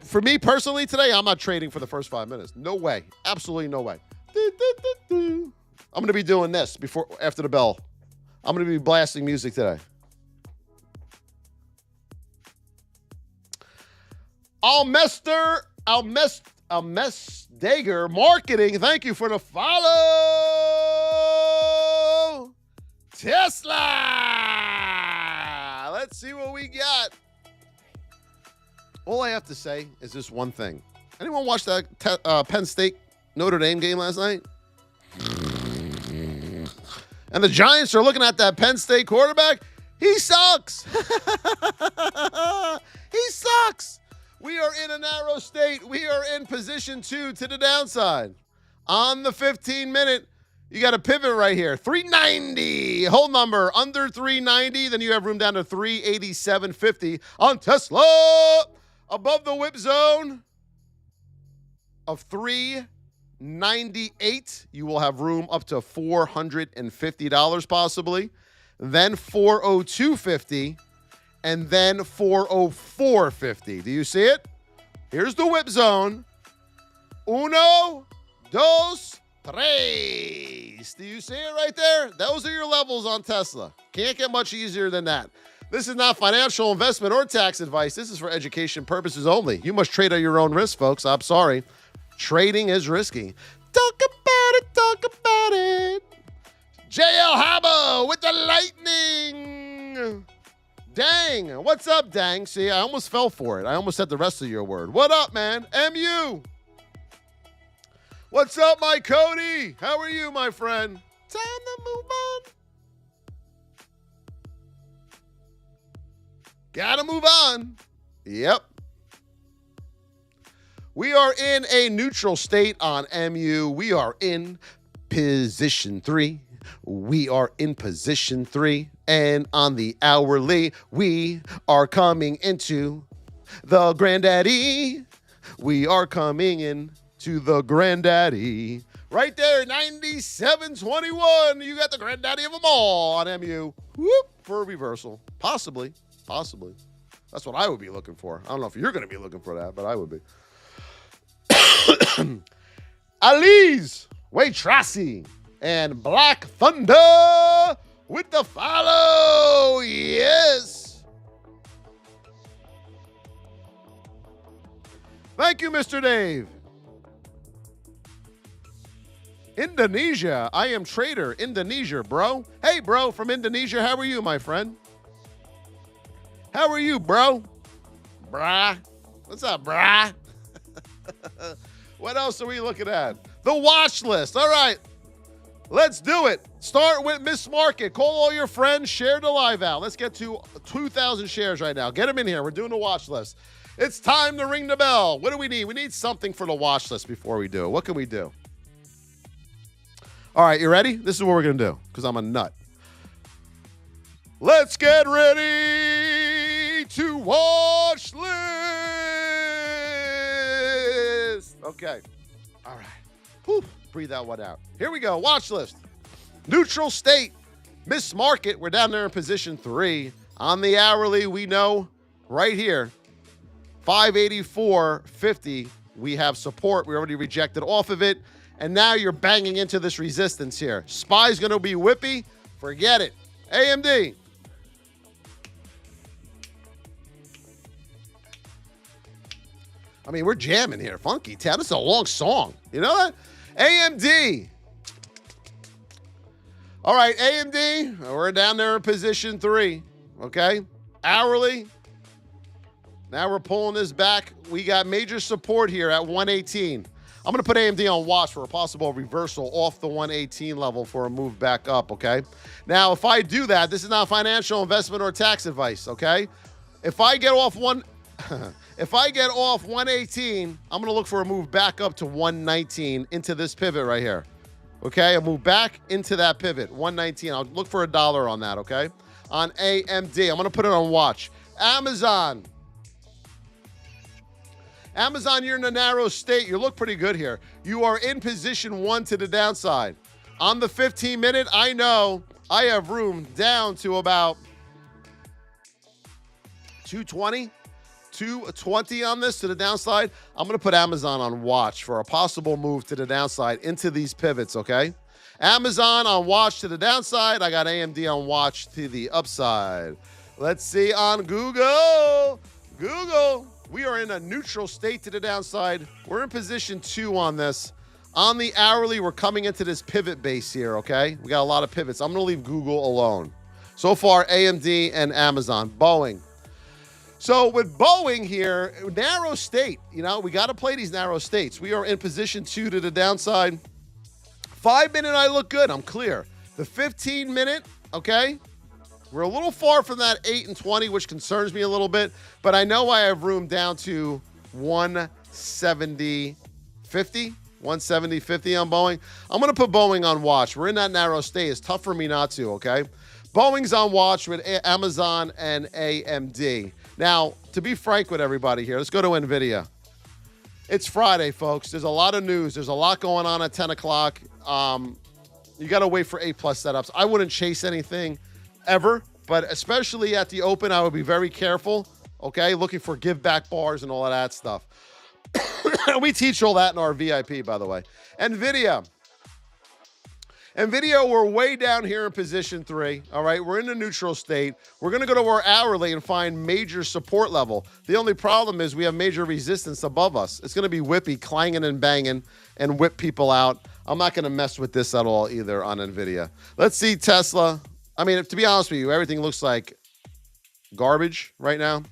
Speaker 1: For me personally today, I'm not trading for the first 5 minutes. No way. Absolutely no way. I'm going to be doing this after the bell. I'm going to be blasting music today. Mstr Dager Marketing, thank you for the follow. Tesla. Let's see what we got. All I have to say is this one thing. Anyone watch that Penn State Notre Dame game last night? And the Giants are looking at that Penn State quarterback. He sucks. He sucks. We are in a narrow state. We are in position 2 to the downside. On the 15-minute, you got a pivot right here. 390. Whole number under 390. Then you have room down to 387.50 on Tesla. Above the whip zone of 398, you will have room up to $450 possibly. Then 402.50. And then 404.50. Do you see it? Here's the whip zone. Uno, dos, tres. Do you see it right there? Those are your levels on Tesla. Can't get much easier than that. This is not financial investment or tax advice. This is for education purposes only. You must trade at your own risk, folks. I'm sorry. Trading is risky. Talk about it. Talk about it. JL Habbo with the lightning. Dang, what's up, Dang? See, I almost fell for it. I almost said the rest of your word. What up, man? MU. What's up, my Cody? How are you, my friend? Time to move on. Gotta move on. Yep. We are in a neutral state on MU. We are in position 3. We are in position 3. And on the hourly, we are coming into the granddaddy. We are coming in to the granddaddy. Right there, 97.21. You got the granddaddy of them all on MU. Whoop, for a reversal. Possibly. That's what I would be looking for. I don't know if you're going to be looking for that, but I would be. Alize, Waitrasi, and Black Thunder with the follow. Yes. Thank you, Mr. Dave. Indonesia. I am Trader. Indonesia, bro. Hey, bro, from Indonesia. How are you, my friend? How are you, bro? Brah. What's up, brah? What else are we looking at? The watch list. All right. Let's do it. Start with Miss Market. Call all your friends. Share the live out. Let's get to 2,000 shares right now. Get them in here. We're doing the watch list. It's time to ring the bell. What do we need? We need something for the watch list before we do it. What can we do? All right, you ready? This is what we're going to do because I'm a nut. Let's get ready to watch list. Okay. All right. Whew. Breathe that one out. Here we go. Watch list. Neutral state. Miss Market. We're down there in position 3. On the hourly, we know right here, 584.50. We have support. We already rejected off of it. And now you're banging into this resistance here. SPY's going to be whippy. Forget it. AMD. I mean, we're jamming here. Funky Town. This is a long song. You know that? AMD. All right, AMD. We're down there in position 3. Okay? Hourly. Now we're pulling this back. We got major support here at 118. I'm going to put AMD on watch for a possible reversal off the 118 level for a move back up, okay? Now, if I do that, this is not financial investment or tax advice, okay? If I get off 118, I'm going to look for a move back up to 119 into this pivot right here. Okay? I'll move back into that pivot, 119. I'll look for $1 on that, okay? On AMD, I'm going to put it on watch. Amazon. Amazon, you're in a narrow state. You look pretty good here. You are in position 1 to the downside. On the 15-minute, I know I have room down to about 220 on this to the downside. I'm going to put Amazon on watch for a possible move to the downside into these pivots, okay? Amazon on watch to the downside. I got AMD on watch to the upside. Let's see on Google. We are in a neutral state to the downside. We're in position 2 on this. On the hourly, we're coming into this pivot base here, okay? We got a lot of pivots. I'm going to leave Google alone. So far, AMD and Amazon. Boeing. So with Boeing here, narrow state. You know, we got to play these narrow states. We are in position 2 to the downside. 5-minute, I look good. I'm clear. The 15-minute, okay? We're a little far from that 8 and 20, which concerns me a little bit, but I know I have room down to 170.50 on Boeing. I'm going to put Boeing on watch. We're in that narrow state. It's tough for me not to, okay? Boeing's on watch with Amazon and AMD. Now, to be frank with everybody here, let's go to Nvidia. It's Friday, folks. There's a lot of news. There's a lot going on at 10 o'clock. You got to wait for A+ setups. I wouldn't chase anything ever, but especially at the open, I would be very careful, okay? Looking for give back bars and all of that stuff. We teach all that in our VIP, by the way. Nvidia, we're way down here in position 3, all right? We're in a neutral state. We're going to go to our hourly and find major support level. The only problem is we have major resistance above us. It's going to be whippy, clanging and banging, and whip people out. I'm not going to mess with this at all either on Nvidia. Let's see Tesla. I mean, to be honest with you, everything looks like garbage right now.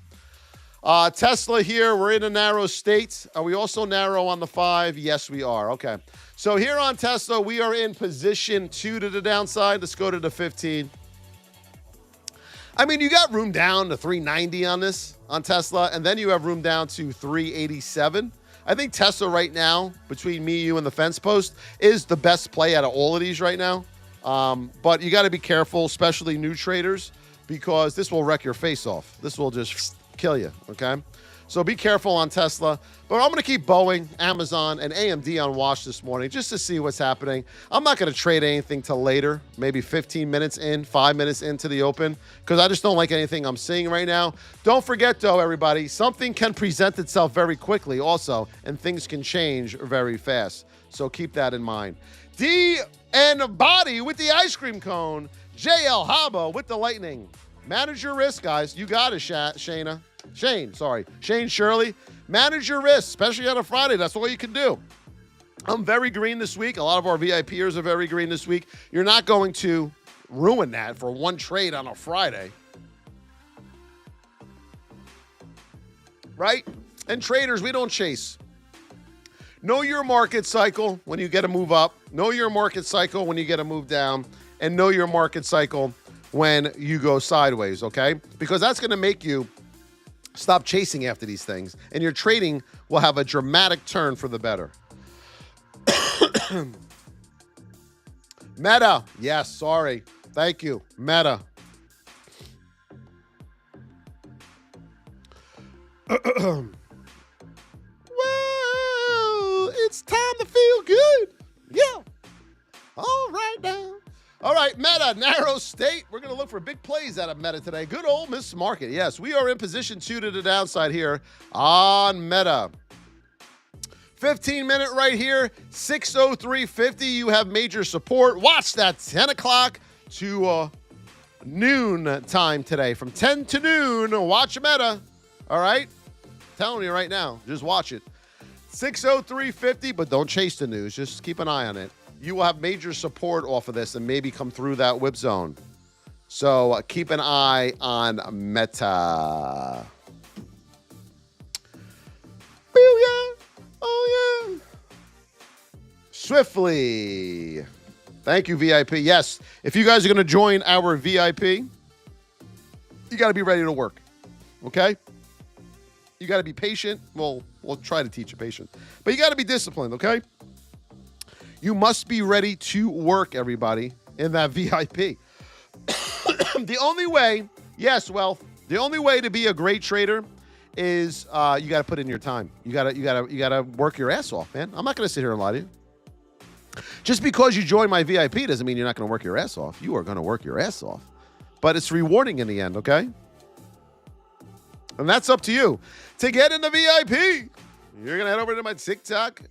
Speaker 1: Tesla here, we're in a narrow state. Are we also narrow on the 5? Yes, we are. Okay. So here on Tesla, we are in position 2 to the downside. Let's go to the 15. I mean, you got room down to 390 on this, on Tesla, and then you have room down to 387. I think Tesla right now, between me, you, and the fence post, is the best play out of all of these right now. But you got to be careful, especially new traders, because this will wreck your face off. This will just kill you, okay? So be careful on Tesla. But I'm going to keep Boeing, Amazon, and AMD on watch this morning just to see what's happening. I'm not going to trade anything till later, maybe 15 minutes in, 5 minutes into the open, because I just don't like anything I'm seeing right now. Don't forget, though, everybody, something can present itself very quickly also, and things can change very fast. So keep that in mind. D and Body with the ice cream cone. JL Haba with the lightning. Manage your risk, guys. You got it, Shane Shirley. Manage your risk, especially on a Friday. That's all you can do. I'm very green this week. A lot of our VIPers are very green this week. You're not going to ruin that for one trade on a Friday. Right? And traders, we don't chase. Know your market cycle when you get a move up. Know your market cycle when you get a move down. And know your market cycle when you go sideways, okay? Because that's going to make you stop chasing after these things, and your trading will have a dramatic turn for the better. Meta. Yes, sorry. Thank you. Meta. Well, it's time to feel good. Yeah. All right now. All right, Meta, narrow state. We're going to look for big plays out of Meta today. Good old Miss Market. Yes, we are in position 2 to the downside here on Meta. 15-minute right here, 603.50. You have major support. Watch that 10 o'clock to noon time today. From 10 to noon, watch Meta. All right? Telling you right now, just watch it. 603.50, but don't chase the news. Just keep an eye on it. You will have major support off of this and maybe come through that whip zone. So keep an eye on Meta. Oh, yeah. Swiftly. Thank you, VIP. Yes, if you guys are going to join our VIP, you got to be ready to work. Okay? You got to be patient. Well, we'll try to teach you patience. But you got to be disciplined, okay? You must be ready to work, everybody, in that VIP. The only way, the only way to be a great trader is you got to put in your time. You got to work your ass off, man. I'm not going to sit here and lie to you. Just because you join my VIP doesn't mean you're not going to work your ass off. You are going to work your ass off. But it's rewarding in the end, okay? And that's up to you. To get in the VIP, you're going to head over to my TikTok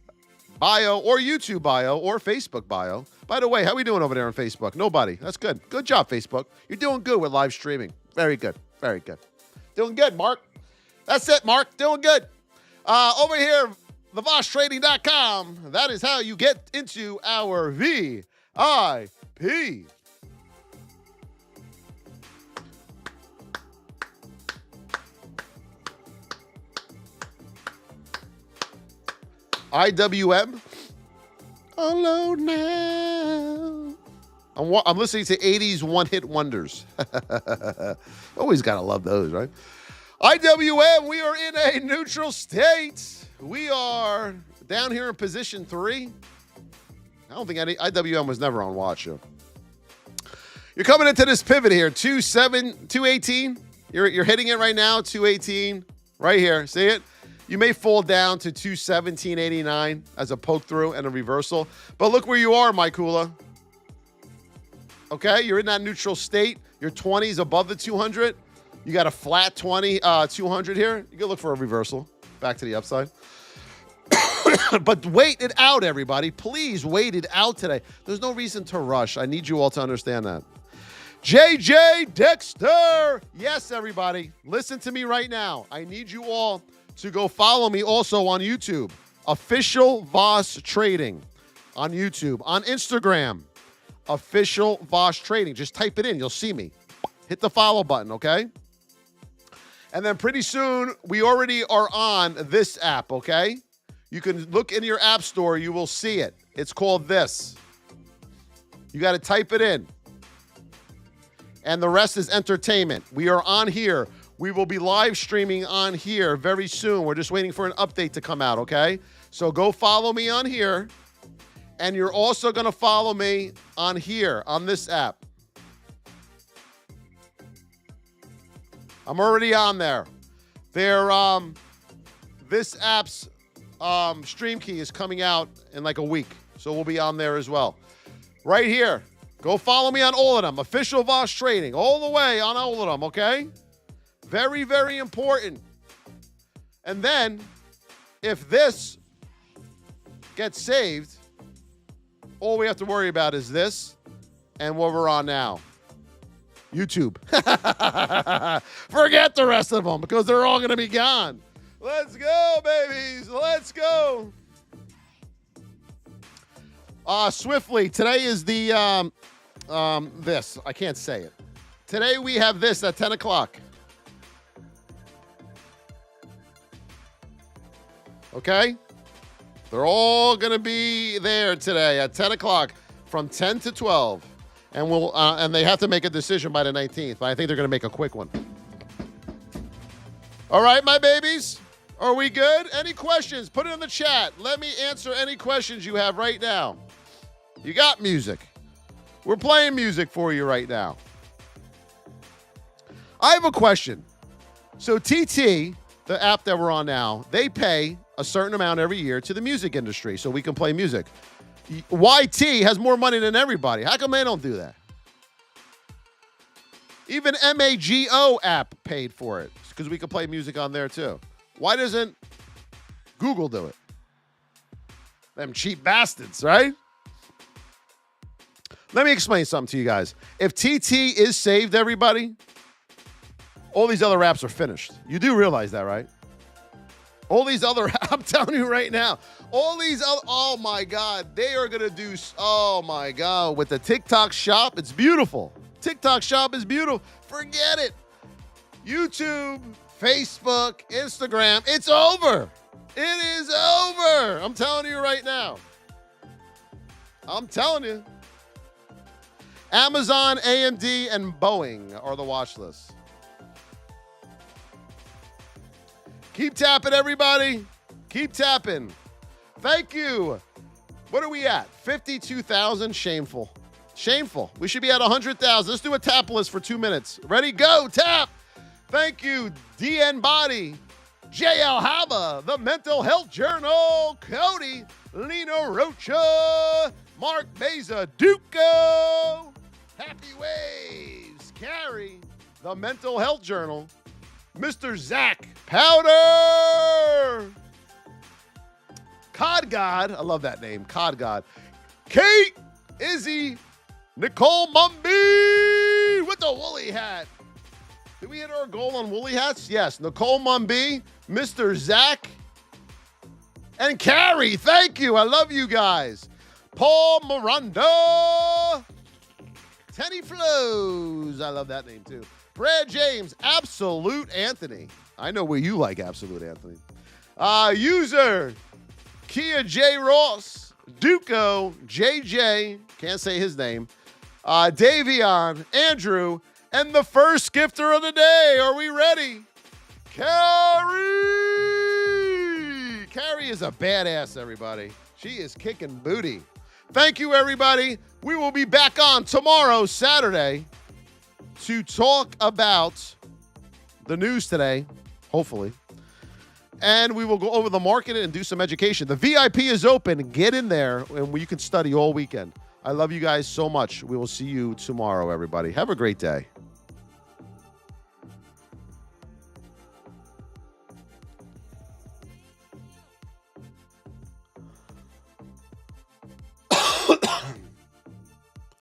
Speaker 1: bio or YouTube bio or Facebook bio. By the way, how we doing over there on Facebook? Nobody. That's good. Good job, Facebook. You're doing good with live streaming. Very good. Very good. Doing good, Mark. That's it, Mark. Doing good. Over here, thevosstrading.com. That is how you get into our VIP. IWM. Hello now. I'm listening to 80s one-hit wonders. Always got to love those, right? IWM, we are in a neutral state. We are down here in position 3. I don't think IWM was never on watch. You're coming into this pivot here, 218. You're hitting it right now, 218. Right here. See it? You may fall down to 217.89 as a poke through and a reversal. But look where you are, Mike Hula. Okay, you're in that neutral state. Your 20 is above the 200. You got a flat 200 here. You can look for a reversal back to the upside. But wait it out, everybody. Please wait it out today. There's no reason to rush. I need you all to understand that. JJ Dexter. Yes, everybody. Listen to me right now. I need you all to go follow me also on YouTube. Official Voss Trading on YouTube. On Instagram, Official Voss Trading. Just type it in. You'll see me. Hit the follow button, okay? And then pretty soon, we already are on this app, okay? You can look in your app store. You will see it. It's called this. You got to type it in. And the rest is entertainment. We are on here. We will be live streaming on here very soon. We're just waiting for an update to come out, okay? So go follow me on here. And you're also going to follow me on here, on this app. I'm already on there. This app's stream key is coming out in like a week. So we'll be on there as well. Right here. Go follow me on all of them. Official Voss Trading. All the way on all of them, okay? Very, very important. And then, if this gets saved, all we have to worry about is this and what we're on now. YouTube. Forget the rest of them because they're all going to be gone. Let's go, babies. Let's go. Swiftly, today is the, this. I can't say it. Today we have this at 10 o'clock. Okay? They're all going to be there today at 10 o'clock from 10 to 12. And and they have to make a decision by the 19th, but I think they're going to make a quick one. All right, my babies? Are we good? Any questions? Put it in the chat. Let me answer any questions you have right now. You got music. We're playing music for you right now. I have a question. So TT, the app that we're on now, they pay a certain amount every year to the music industry so we can play music. YT has more money than everybody. How come they don't do that? Even MAGO app paid for it because we can play music on there too. Why doesn't Google do it? Them cheap bastards, right? Let me explain something to you guys. If TT is saved, everybody, all these other apps are finished. You do realize that, right? All these other, I'm telling you right now, all these other, oh my God, they are going to do, oh my God, with the TikTok shop, it's beautiful. TikTok shop is beautiful. Forget it. YouTube, Facebook, Instagram, it's over. It is over. I'm telling you right now. I'm telling you. Amazon, AMD, and Boeing are the watch lists. Keep tapping, everybody. Keep tapping. Thank you. What are we at? 52,000. Shameful. Shameful. We should be at 100,000. Let's do a tap list for 2 minutes. Ready? Go. Tap. Thank you. DN Body. JL Hava. The Mental Health Journal. Cody. Lino Rocha. Mark Beza. Duco. Happy Waves. Carrie. The Mental Health Journal. Mr. Zach Powder. Cod God. I love that name. Cod God. Kate. Izzy. Nicole Mumby with the woolly hat. Did we hit our goal on woolly hats? Yes. Nicole Mumby. Mr. Zach. And Carrie. Thank you. I love you guys. Paul Miranda. Tenny Flows. I love that name too. Brad James, Absolute Anthony. I know where you like Absolute Anthony. User, Kia J. Ross, Duco, JJ, can't say his name, Davion, Andrew, and the first gifter of the day. Are we ready? Carrie! Carrie is a badass, everybody. She is kicking booty. Thank you, everybody. We will be back on tomorrow, Saturday, to talk about the news today, hopefully. And we will go over the market and do some education. The VIP is open. Get in there, and you can study all weekend. I love you guys so much. We will see you tomorrow, everybody. Have a great day.